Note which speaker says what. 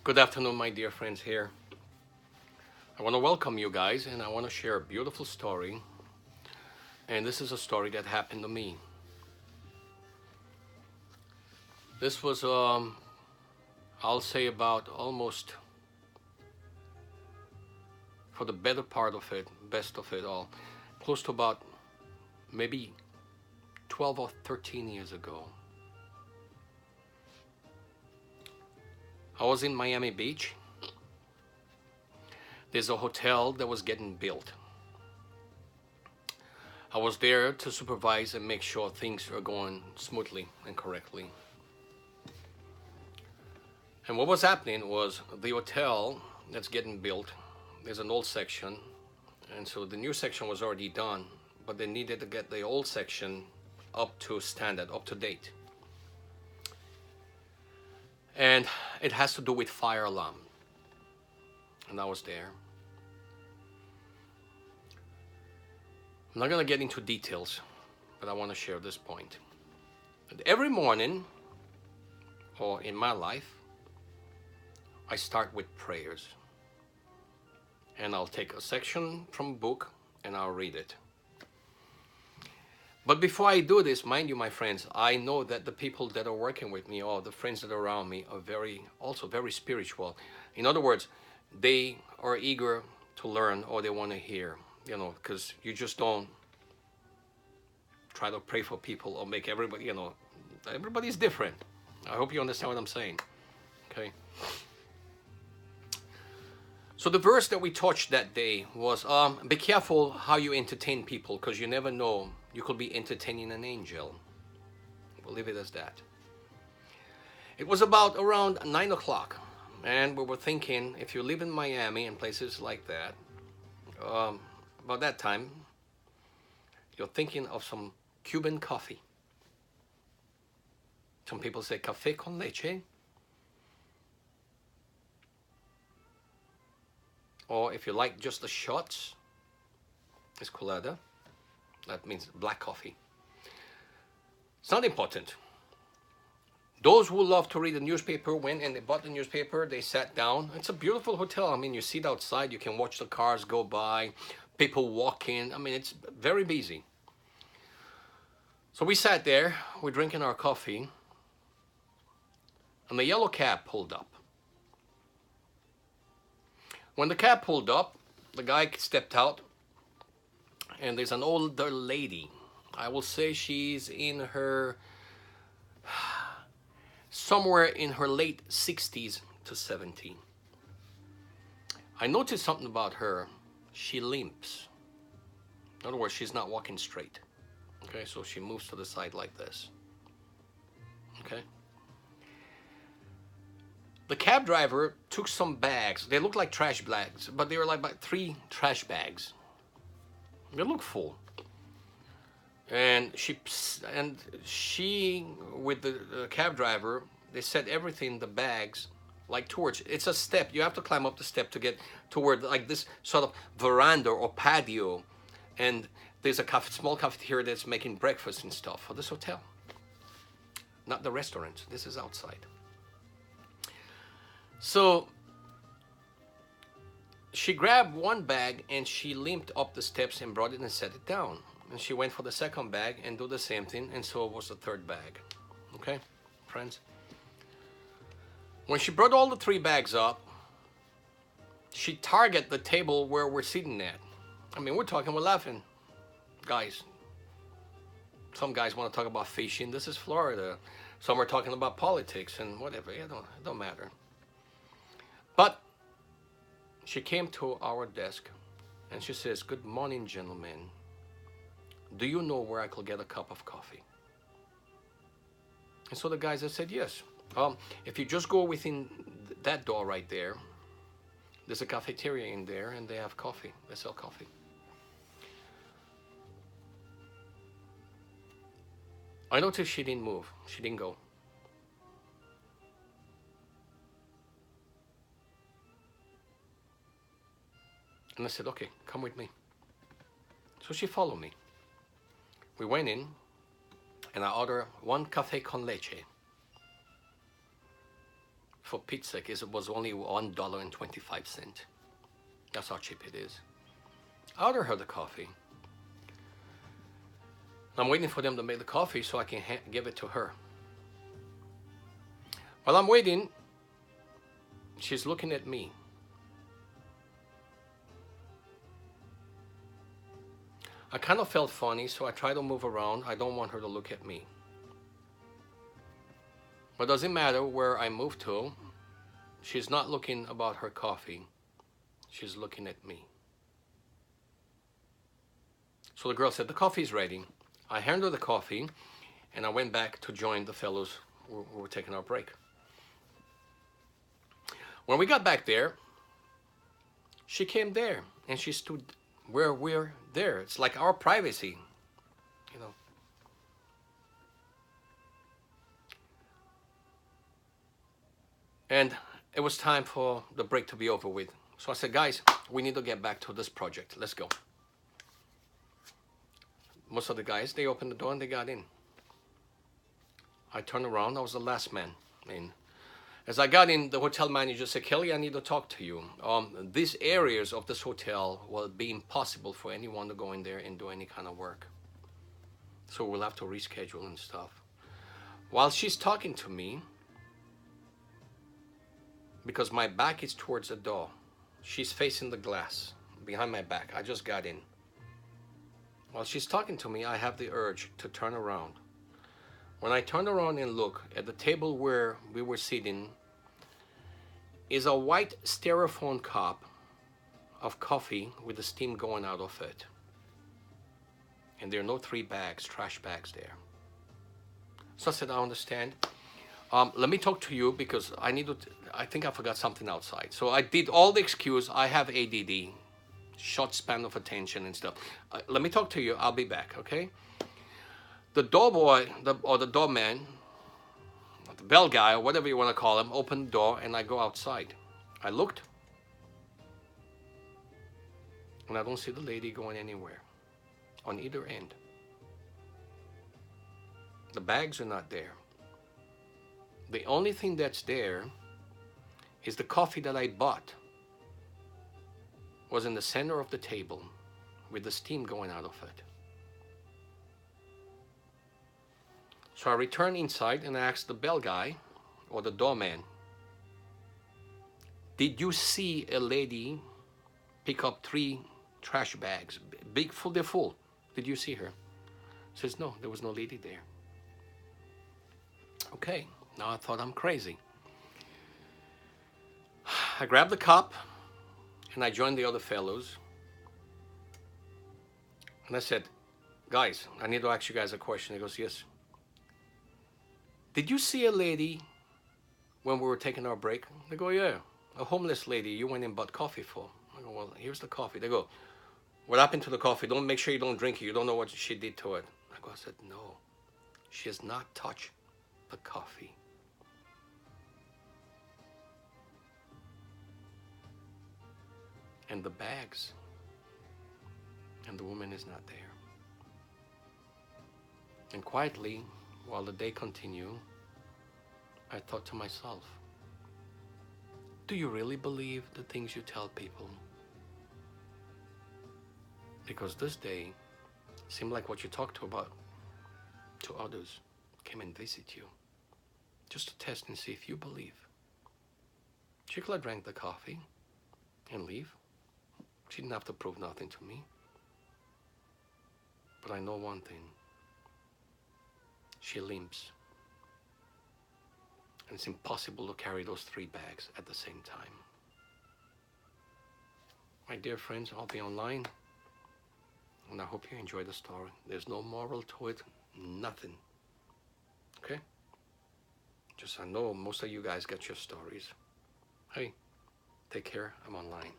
Speaker 1: Good afternoon, my dear friends here. I want to welcome you guys and I want to share a beautiful story. And this is a story that happened to me. This was, I'll say, about almost for the better part of it, best of it all, close to about maybe 12 or 13 years ago. I was in Miami Beach. There's a hotel that was getting built. I was there to supervise and make sure things are going smoothly and correctly. And what was happening was the hotel that's getting built, there's an old section, and so the new section was already done, but they needed to get the old section up to standard, up to date. And it has to do with fire alarm. And I was there. I'm not going to get into details, but I want to share this point. And every morning, or in my life, I start with prayers. And I'll take a section from a book and I'll read it. But before I do this, mind you, my friends, I know that the people that are working with me or the friends that are around me are also very spiritual. In other words, they are eager to learn or they want to hear, because you just don't try to pray for people or make everybody, everybody's different. I hope you understand what I'm saying, okay? So the verse that we touched that day was, be careful how you entertain people because you never know, you could be entertaining an angel. We'll leave it as that. It was about around 9 o'clock and we were thinking, if you live in Miami and places like that, about that time, you're thinking of some Cuban coffee. Some people say café con leche. Or if you like just the shots, it's colada. That means black coffee. It's not important. Those who love to read the newspaper went and they bought the newspaper, they sat down. It's a beautiful hotel. I mean, you sit outside, you can watch the cars go by, people walk in. I mean, it's very busy. So we sat there, we're drinking our coffee, and the yellow cab pulled up. When the cab pulled up, the guy stepped out, and there's an older lady. I will say she's in her, somewhere in her late 60s to 70. I noticed something about her. She limps. In other words, she's not walking straight. Okay, so she moves to the side like this. Okay. The cab driver took some bags. They looked like trash bags, but they were like about 3 trash bags. They looked full. And she with the cab driver, they set everything, the bags, like towards, it's a step. You have to climb up the step to get toward like this sort of veranda or patio. And there's a small cafeteria that's making breakfast and stuff for this hotel. Not the restaurant, this is outside. So she grabbed one bag and she limped up the steps and brought it and set it down. And she went for the second bag and do the same thing, and so was the third bag. Okay, friends? When she brought all the 3 bags up, she targeted the table where we're sitting at. I mean, we're talking, we're laughing. Guys, some guys want to talk about fishing. This is Florida. Some are talking about politics and whatever. It don't matter. But she came to our desk and she says, "Good morning, gentlemen. Do you know where I could get a cup of coffee?" And so the guys have said, "Yes. If you just go within that door right there, there's a cafeteria in there and they have coffee. They sell coffee." I noticed she didn't move. She didn't go. And I said, "Okay, come with me." So she followed me. We went in and I ordered 1 café con leche. For Pete's sake, it was only $1.25. That's how cheap it is. I ordered her the coffee. I'm waiting for them to make the coffee so I can give it to her. While I'm waiting, she's looking at me. I kind of felt funny, so I try to move around. I don't want her to look at me. But it doesn't matter where I move to. She's not looking about her coffee. She's looking at me. So the girl said, the coffee's ready. I handed her the coffee, and I went back to join the fellows who were taking our break. When we got back there, she came there, and she stood where we're there. It's like our privacy, you know. And it was time for the break to be over with. So I said, guys, we need to get back to this project. Let's go. Most of the guys, they opened the door and they got in. I turned around. I was the last man in. As I got in, the hotel manager said, Kelly, I need to talk to you. These areas of this hotel will be impossible for anyone to go in there and do any kind of work. So we'll have to reschedule and stuff. While she's talking to me, because my back is towards the door, she's facing the glass behind my back. I just got in. While she's talking to me, I have the urge to turn around. When I turned around and look at the table where we were sitting, is a white styrofoam cup of coffee with the steam going out of it. And there are no 3 bags, trash bags there. So I said, I understand. Let me talk to you because I think I forgot something outside. So I did all the excuse. I have ADD, short span of attention and stuff. Let me talk to you. I'll be back, okay? The doorboy, or the doorman, the bell guy, or whatever you want to call him, opened the door and I go outside. I looked and I don't see the lady going anywhere on either end. The bags are not there. The only thing that's there is the coffee that I bought was in the center of the table with the steam going out of it. So I returned inside and I asked the bell guy or the doorman, did you see a lady pick up 3 trash bags, big, full, they're full. Did you see her? He says, no, there was no lady there. Okay, now I thought I'm crazy. I grabbed the cup and I joined the other fellows. And I said, guys, I need to ask you guys a question. He goes, yes. Did you see a lady when we were taking our break? They go, yeah, a homeless lady you went and bought coffee for. I go, well, here's the coffee. They go, what happened to the coffee? Don't make sure you don't drink it. You don't know what she did to it. I said, no, she has not touched the coffee. And the bags, and the woman is not there. And quietly, while the day continued, I thought to myself, do you really believe the things you tell people? Because this day seemed like what you talked about to others came and visit you, just to test and see if you believe. She could have drank the coffee and leave. She didn't have to prove nothing to me. But I know one thing. She limps. And it's impossible to carry those 3 bags at the same time. My dear friends, I'll be online. And I hope you enjoy the story. There's no moral to it, nothing. Okay? Just I know most of you guys get your stories. Hey, take care. I'm online.